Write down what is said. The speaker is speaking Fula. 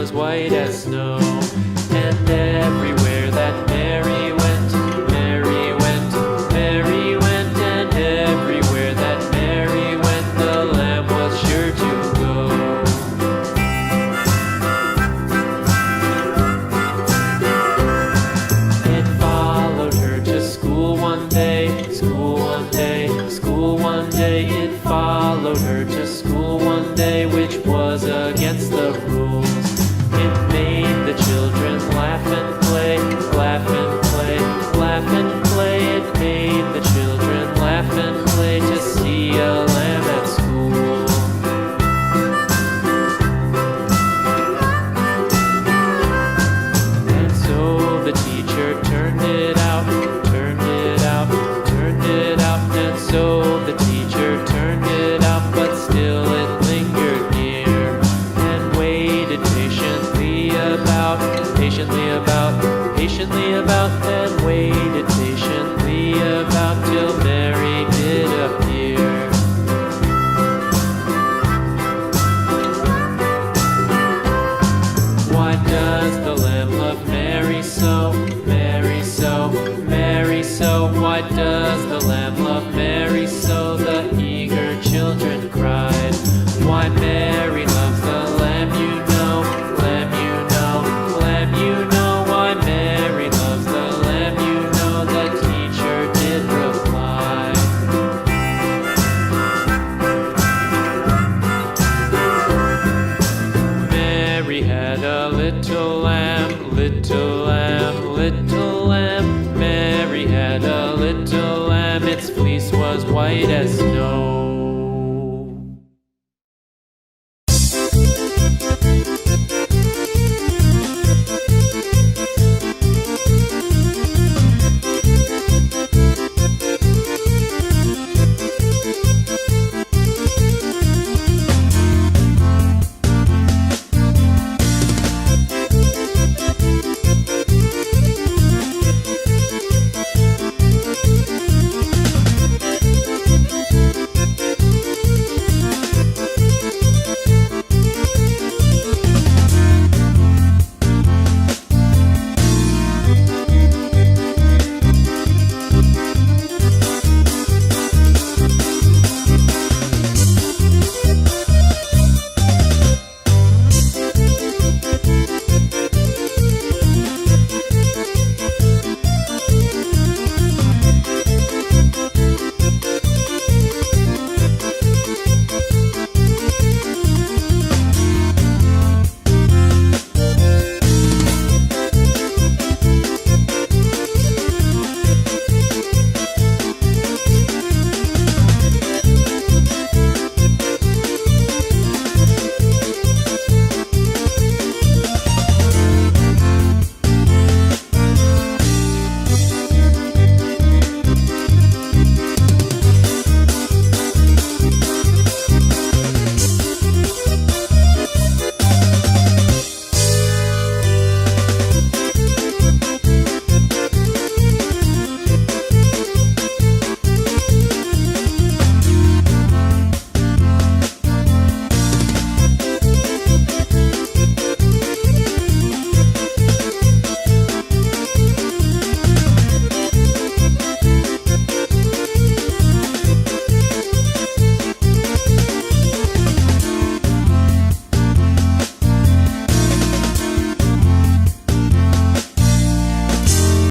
was white as snow. And everywhere that Mary went, Mary went, Mary went, and everywhere that Mary went, the lamb was sure to go. It followed her to school one day, school one day, school one day. It followed her to school one day, which was against the rules. It made the children laugh and play, laugh and play, laugh and play. It made the children laugh and play to see a lamb at school. And so the teacher turned it out, turned it out, turned it out. And so the teacher turned it out, but still it lingered near and waited patiently about, patiently about, and waited patiently about till Mary did appear. Why does the lamb love Mary so, Mary so, Mary so? Why does the lamb love Mary so? The eager children cried. Why Mary loves the lamb, you know, lamb, you know, lamb, you know. Why Mary loves the lamb, you know, the teacher did reply. Mary had a little lamb, little lamb, little lamb. Mary had a little lamb, its fleece was white as snow.